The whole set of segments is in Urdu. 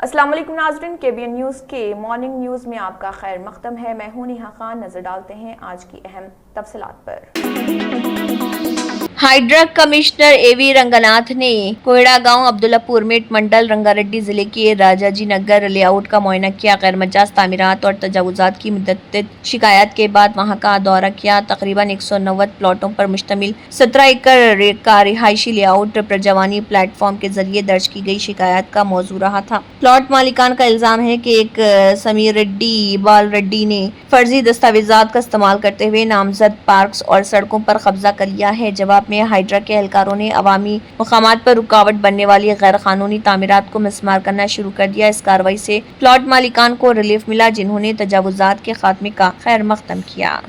السلام علیکم ناظرین، KBN نیوز کے مارننگ نیوز میں آپ کا خیر مقدم ہے۔ میں ہوں نیہا خان۔ نظر ڈالتے ہیں آج کی اہم تفصیلات پر۔ ہائیڈرا کمشنر AV رنگناتھ نے کوئڑا گاؤں عبداللہ پور میٹ منڈل رنگا ریڈی ضلع کے راجا جی نگر لے آؤٹ کا معائنہ کیا۔ غیر مجاز تعمیرات اور تجاوزات کی متعدد شکایات کے بعد وہاں کا دورہ کیا۔ تقریباً 190 پلاٹوں پر مشتمل 17 ایکڑ کا رہائشی لے آؤٹ پرجوانی پلیٹ فارم کے ذریعے درج کی گئی شکایات کا موضوع رہا تھا۔ پلاٹ مالکان کا الزام ہے کہ ایک سمیر ریڈی بال ریڈی نے فرضی دستاویزات کا استعمال کرتے ہوئے نامزد پارکس اور سڑکوں پر قبضہ کر لیا ہے۔ جواب میں ہائیڈرا کے اہلکاروں نے عوامی مقامات پر رکاوٹ بننے والی غیر قانونی تعمیرات کو مسمار کرنا شروع کر دیا۔ اس کارروائی سے پلاٹ مالکان کو ریلیف ملا، جنہوں نے تجاوزات کے خاتمے کا خیر مقدم کیا۔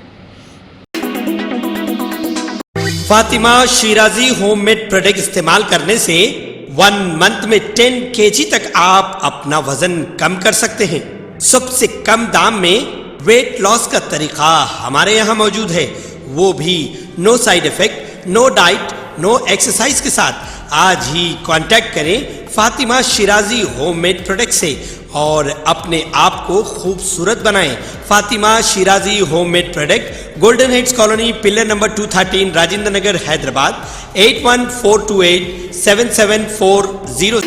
Fatima Shirazi home made product استعمال کرنے سے 1 منتھ میں 10 kg تک آپ اپنا وزن کم کر سکتے ہیں۔ سب سے کم دام میں ویٹ لاس کا طریقہ ہمارے یہاں موجود ہے، وہ بھی no side effect, no diet, no exercise کے ساتھ۔ آج ہی کانٹیکٹ کریں Fatima Shirazi home made product سے اور اپنے آپ کو خوبصورت بنائیں۔ Fatima Shirazi home made product, golden heights colony, pillar number 213، Rajendra Nagar, Hyderabad, 8142877440۔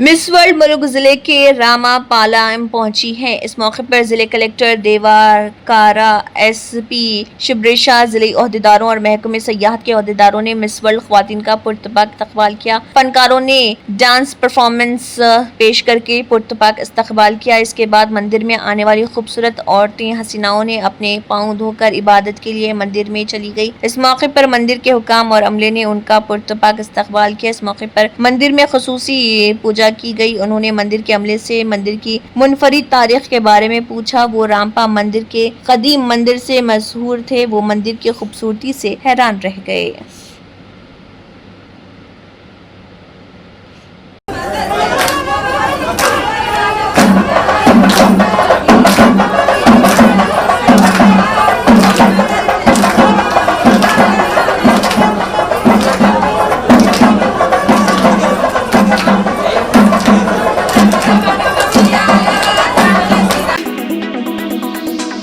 Miss world ملک ضلع کے راما پالام پہنچی ہیں۔ اس موقع پر ضلع کلکٹر دیواکارا، SP شبریشا، ضلعی عہدیداروں اور محکمہ سیاحت کے عہدیداروں نے مس ورلڈ خواتین کا پرتپاک استقبال کیا۔ فنکاروں نے ڈانس پرفارمنس پیش کر کے پرتپاک استقبال کیا۔ اس کے بعد مندر میں آنے والی خوبصورت عورتیں حسیناؤں نے اپنے پاؤں دھو کر عبادت کے لیے مندر میں چلی گئی۔ اس موقع پر مندر کے حکام اور عملے نے ان کا پرتپاک استقبال کیا۔ اس موقع پر مندر میں خصوصی پوجا کی گئی۔ انہوں نے مندر کے عملے سے مندر کی منفرد تاریخ کے بارے میں پوچھا۔ وہ رامپا مندر کے قدیم مندر سے مشہور تھے۔ وہ مندر کی خوبصورتی سے حیران رہ گئے۔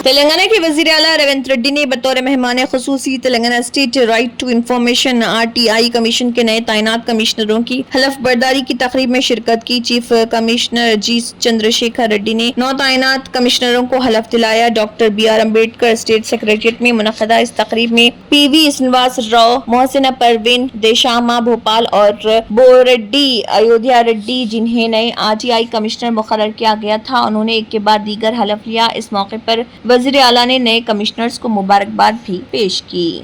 تلنگانہ کے وزیر اعلیٰ ریونت ریڈی نے بطور مہمان خصوصی Telangana state right to information RTI commission کے نئے تعینات کمشنروں کی حلف برداری کی تقریب میں شرکت کی۔ Chief commissioner G Chandrashekhar Reddy نے 9 تعینات کمشنروں کو حلف دلایا۔ Doctor BR Ambedkar state secretariat میں منعقدہ اس تقریب میں PV سنواس راؤ، محسنہ پروین دیشاما بھوپال اور بوریڈی ایودھیا ریڈی، جنہیں نئے RTI کمشنر مقرر کیا گیا تھا، انہوں نے ایک کے بعد دیگر حلف لیا۔ اس موقع پر وزیر اعلیٰ نے نئے کمشنرز کو مبارکباد بھی پیش کی۔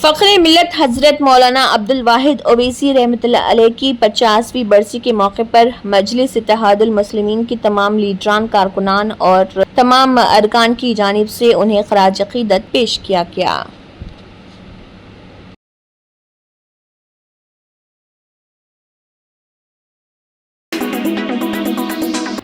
فخر ملت حضرت مولانا عبدالواحد اویسی رحمۃ اللہ علیہ کی 50ویں برسی کے موقع پر مجلس اتحاد المسلمین کی تمام لیڈران، کارکنان اور تمام ارکان کی جانب سے انہیں خراج عقیدت پیش کیا گیا۔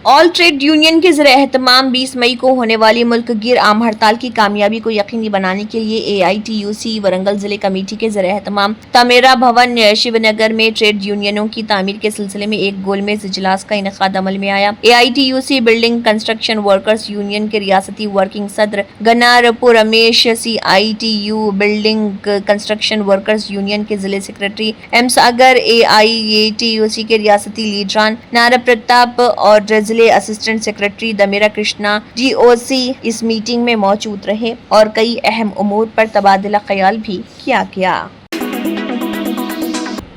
آل ٹریڈ یونین کے زیر اہتمام 20 مئی کو ہونے والی ملک گیر عام ہڑتال کی کامیابی کو یقینی بنانے کے لیے AITUC ورنگل ضلع کمیٹی کے زیر اہتمام تمیرا بھون شیو نگر میں ٹریڈ یونینوں کی تعمیر کے سلسلے میں ایک گول میز اجلاس کا انعقاد عمل میں آیا۔ AITUC building construction workers union کے ریاستی ورکنگ صدر گنارپو Ramesh, CITU building construction workers union کے ضلع سیکرٹری M ساگر، AITUC کے ریاستی لیڈران نارا پرتاپ اور ضلع اسسٹنٹ سیکرٹری دمیرا کرشنا GOC اس میٹنگ میں موجود رہے اور کئی اہم امور پر تبادلہ خیال بھی کیا گیا۔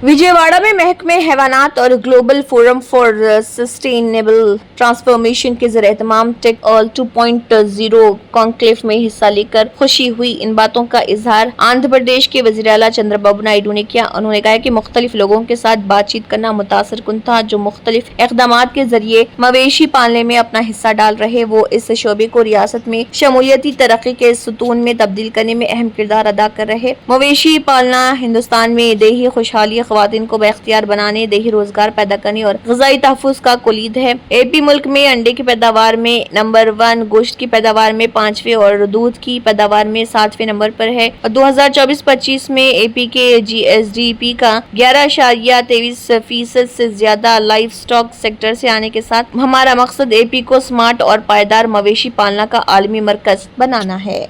وجے واڑہ میں محکمہ حیوانات اور global forum for sustainable transformation کے زیر اہتمام ٹیک آل 2.0 کانکلیو میں حصہ لے کر خوشی ہوئی۔ ان باتوں کا اظہار آندھرا پردیش کے وزیر اعلیٰ چندرا بابو نائیڈو نے کیا۔ انہوں نے کہا کہ مختلف لوگوں کے ساتھ بات چیت کرنا متاثر کن تھا، جو مختلف اقدامات کے ذریعے مویشی پالنے میں اپنا حصہ ڈال رہے۔ وہ اس شعبے کو ریاست میں شمولیتی ترقی کے ستون میں تبدیل کرنے میں اہم کردار ادا کر رہے۔ مویشی پالنا ہندوستان میں دیہی خوشحالی، خواتین کو بااختیار بنانے، دیہی روزگار پیدا کرنے اور غذائی تحفظ کا کلید ہے۔ اے پی ملک میں انڈے کی پیداوار میں نمبر 1، گوشت کی پیداوار میں 5ویں اور دودھ کی پیداوار میں 7ویں نمبر پر ہے اور 2024-25 میں اے پی کے جی ایس ڈی پی کا 11.23% سے زیادہ لائف سٹاک سیکٹر سے آنے کے ساتھ ہمارا مقصد اے پی کو اسمارٹ اور پائیدار مویشی پالنا کا عالمی مرکز بنانا ہے۔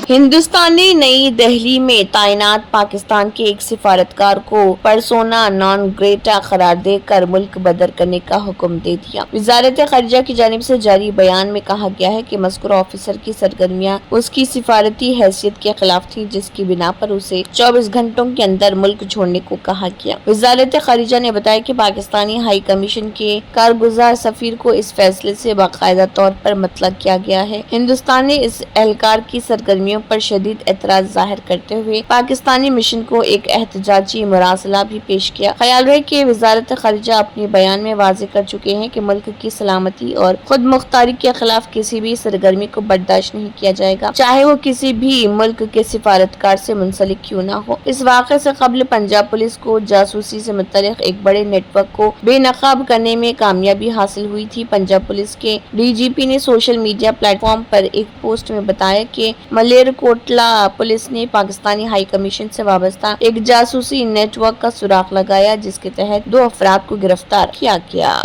ہندوستان نے نئی دہلی میں تعینات پاکستان کے ایک سفارتکار کو پرسونا نان گریٹا قرار دے کر ملک بدر کرنے کا حکم دے دیا۔ وزارت خارجہ کی جانب سے جاری بیان میں کہا گیا ہے کہ مذکورہ آفیسر کی سرگرمیاں اس کی سفارتی حیثیت کے خلاف تھی، جس کی بنا پر اسے 24 گھنٹوں کے اندر ملک چھوڑنے کو کہا گیا۔ وزارت خارجہ نے بتایا کہ پاکستانی ہائی کمیشن کے کارگزار سفیر کو اس فیصلے سے باقاعدہ طور پر مطلع کیا گیا ہے۔ ہندوستان نے اس اہلکار کی سرگرمیوں پر شدید اعتراض ظاہر کرتے ہوئے پاکستانی مشن کو ایک احتجاجی مراسلہ بھی پیش کیا۔ خیال رہے کہ وزارت خارجہ اپنے بیان میں واضح کر چکے ہیں کہ ملک کی سلامتی اور خود مختاری کے خلاف کسی بھی سرگرمی کو برداشت نہیں کیا جائے گا، چاہے وہ کسی بھی ملک کے سفارتکار سے منسلک کیوں نہ ہو۔ اس واقعے سے قبل پنجاب پولیس کو جاسوسی سے متعلق ایک بڑے نیٹ ورک کو بے نقاب کرنے میں کامیابی حاصل ہوئی تھی۔ پنجاب پولیس کے ڈی جی پی نے سوشل میڈیا پلیٹ فارم پر ایک پوسٹ میں بتایا کہ ملیر کوٹلا پولیس نے پاکستانی ہائی کمیشن سے وابستہ ایک جاسوسی نیٹ ورک کا سراغ لگایا، جس کے تحت 2 افراد کو گرفتار کیا گیا۔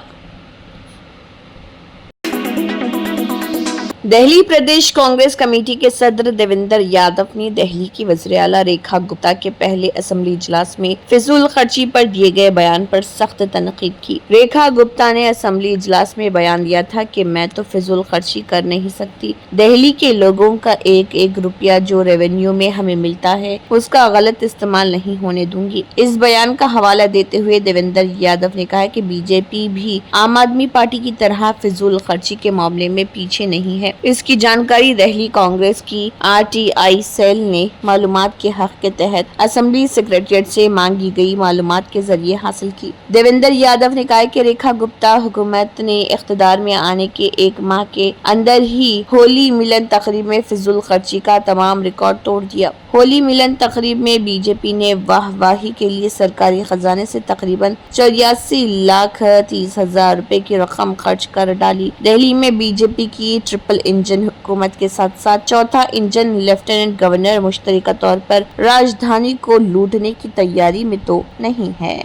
دہلی پردیش کانگریس کمیٹی کے صدر دیویندر یادو نے دہلی کی وزیراعلیٰ ریکھا گپتا کے پہلے اسمبلی اجلاس میں فضول خرچی پر دیے گئے بیان پر سخت تنقید کی۔ ریکھا گپتا نے اسمبلی اجلاس میں بیان دیا تھا کہ میں تو فضول خرچی کر نہیں سکتی، دہلی کے لوگوں کا ایک ایک روپیہ جو ریونیو میں ہمیں ملتا ہے اس کا غلط استعمال نہیں ہونے دوں گی۔ اس بیان کا حوالہ دیتے ہوئے دیویندر یادو نے کہا کہ بی جے پی بھی عام آدمی پارٹی کی طرح فضول خرچی کے معاملے میں پیچھے نہیں ہے۔ اس کی جانکاری دہلی کانگریس کی آر ٹی آئی سیل نے معلومات کے حق کے تحت اسمبلی سیکریٹریٹ سے مانگی گئی معلومات کے ذریعے حاصل کی۔ دیویندر یادو نے کہا کہ ریکھا گپتا حکومت نے اقتدار میں آنے کے 1 ماہ کے اندر ہی ہولی ملن تقریب میں فضول خرچی کا تمام ریکارڈ توڑ دیا۔ ہولی ملن تقریب میں بی جے پی نے واہ واہی کے لیے سرکاری خزانے سے تقریباً 84,30,000 روپے کی رقم خرچ کر ڈالی۔ دہلی میں بی جے پی کی ٹرپل انجن حکومت کے ساتھ ساتھ چوتھا انجن لیفٹیننٹ گورنر مشترکہ طور پر راجدھانی کو لوٹنے کی تیاری میں تو نہیں ہے۔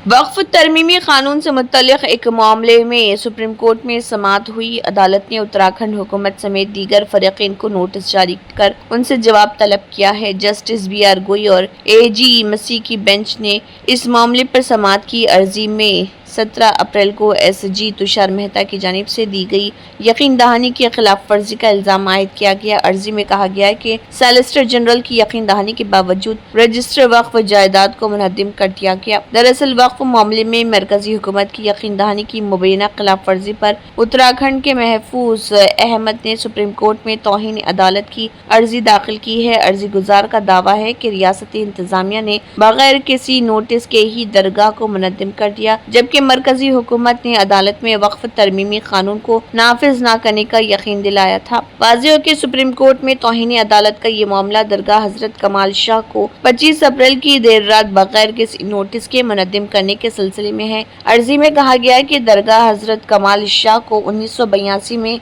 وقف ترمیمی قانون سے متعلق ایک معاملے میں سپریم کورٹ میں سماعت ہوئی۔ عدالت نے اتراکھنڈ حکومت سمیت دیگر فریقین کو نوٹس جاری کر ان سے جواب طلب کیا ہے۔ جسٹس بی آر گوئی اور اے جی مسیح کی بینچ نے اس معاملے پر سماعت کی۔ عرضی میں 17 اپریل کو ایس جی تشار مہتا کی جانب سے دی گئی یقین دہانی کی خلاف ورزی کا الزام عائد کیا گیا۔ عرضی میں کہا گیا ہے کہ سالیسیٹر جنرل کی یقین دہانی کے باوجود رجسٹر وقف جائیداد کو منہدم کر دیا گیا۔ دراصل وقف معاملے میں مرکزی حکومت کی یقین دہانی کی مبینہ خلاف ورزی پر اتراکھنڈ کے محفوظ احمد نے سپریم کورٹ میں توہین عدالت کی عرضی داخل کی ہے۔ عرضی گزار کا دعویٰ ہے کہ ریاستی انتظامیہ نے بغیر کسی نوٹس کے ہی درگاہ کو منہدم کر دیا، جبکہ مرکزی حکومت نے عدالت میں وقف ترمیمی قانون کو نافذ نہ کرنے کا یقین دلایا تھا۔ واضح ہو کہ سپریم کورٹ میں توہین عدالت کا یہ معاملہ درگاہ حضرت کمال شاہ کو 25 اپریل کی دیر رات بغیر کسی نوٹس کے منہدم کرنے کے سلسلے میں ہے۔ عرضی میں کہا گیا ہے کہ درگاہ حضرت کمال شاہ کو 1982 میں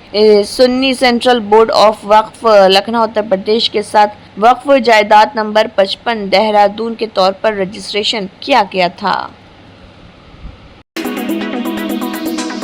سنی سینٹرل بورڈ آف وقف لکھنؤ اتر پردیش کے ساتھ وقف جائیداد نمبر 55 دہرادون کے طور پر رجسٹریشن کیا گیا تھا۔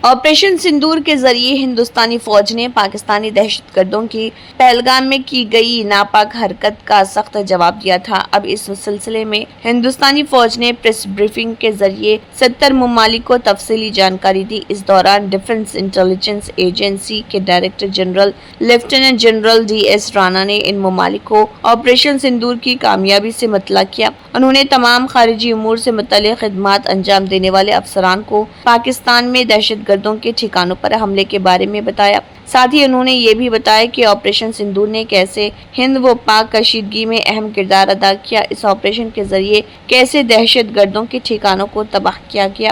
آپریشن سندور کے ذریعے ہندوستانی فوج نے پاکستانی دہشت گردوں کی پہلگام میں کی گئی ناپاک حرکت کا سخت جواب دیا تھا۔ اب اس سلسلے میں ہندوستانی فوج نے پریس بریفنگ کے ذریعے 70 ممالک کو تفصیلی جانکاری دی۔ اس دوران ڈیفنس انٹیلیجنس ایجنسی کے director general lieutenant general D S Rana نے ان ممالک کو آپریشن سندور کی کامیابی سے مطلع کیا۔ انہوں نے تمام خارجی امور سے متعلق خدمات انجام دینے والے افسران کو پاکستان میں دہشت گردوں کے ٹھکانوں پر حملے کے بارے میں بتایا۔ ساتھ ہی انہوں نے یہ بھی بتایا کہ آپریشن سندور نے کیسے ہند و پاک کشیدگی میں اہم کردار ادا کیا۔ اس آپریشن کے ذریعے کیسے دہشت گردوں کے ٹھکانوں کو تباہ کیا گیا۔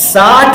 60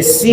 SC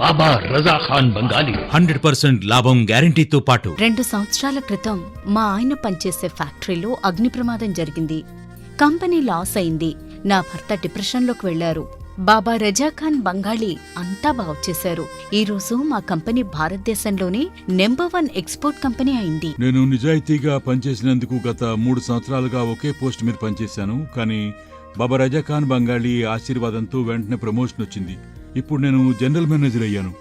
బాబా రజా ఖాన్ బంగాలి 100% లాభం గ్యారెంటీతో పాటు 2 సంవత్సరాల క్రితం మా ఆయన పనిచేసే ఫ్యాక్టరీలో అగ్ని ప్రమాదం జరిగింది. కంపెనీ లాస్ అయింది. నా భర్త డిప్రెషన్లోకి వెళ్లారు. బాబా రజా ఖాన్ బంగాళీ అంతా బాగుచేశారు. ఈ రోజు మా కంపెనీ భారతదేశంలోనే నెంబర్ 1 ఎక్స్పోర్ట్ కంపెనీ అయింది. నేను నిజాయితీగా పనిచేసినందుకు గత 3 సంవత్సరాలుగా ఒకే పోస్ట్ మీద పనిచేశాను. కానీ బాబా రజా ఖాన్ బంగాళీ ఆశీర్వాదంతో వెంటనే ప్రమోషన్ వచ్చింది. ఇప్పుడు నేను జనరల్ మేనేజర్ అయ్యాను.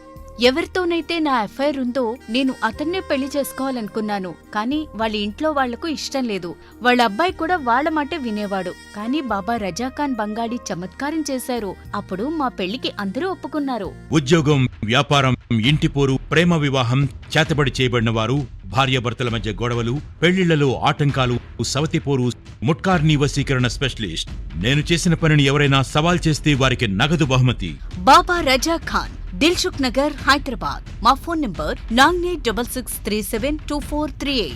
ఎవరితోనైతే నా అఫైర్ ఉందో నేను అతన్నే పెళ్లి చేసుకోవాలనుకున్నాను. కానీ వాళ్ళ ఇంట్లో వాళ్లకు ఇష్టం లేదు. వాళ్ళ అబ్బాయి కూడా వాళ్ళ మాట వినేవాడు. కానీ బాబా రజా ఖాన్ బంగాళీ చమత్కారం చేశారు. అప్పుడు మా పెళ్లికి అందరూ ఒప్పుకున్నారు. ఉద్యోగం, వ్యాపారం, ఇంటి పోరు, ప్రేమ వివాహం, చేతబడి చేయబడిన వారు, భార్యాభర్తల మధ్య గొడవలు, పెళ్లిళ్లలో ఆటంకాలు, సవతి పోరు, ముట్కార్నీ వశీకరణ స్పెషలిస్ట్. నేను చేసిన పనిని ఎవరైనా సవాల్ చేస్తే వారికి నగదు బహుమతి. బాబా రజా ఖాన్, దిల్సుఖ్ నగర్, హైదరాబాద్. మా phone number 9866372438.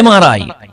MRI,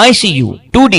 ICU, 2D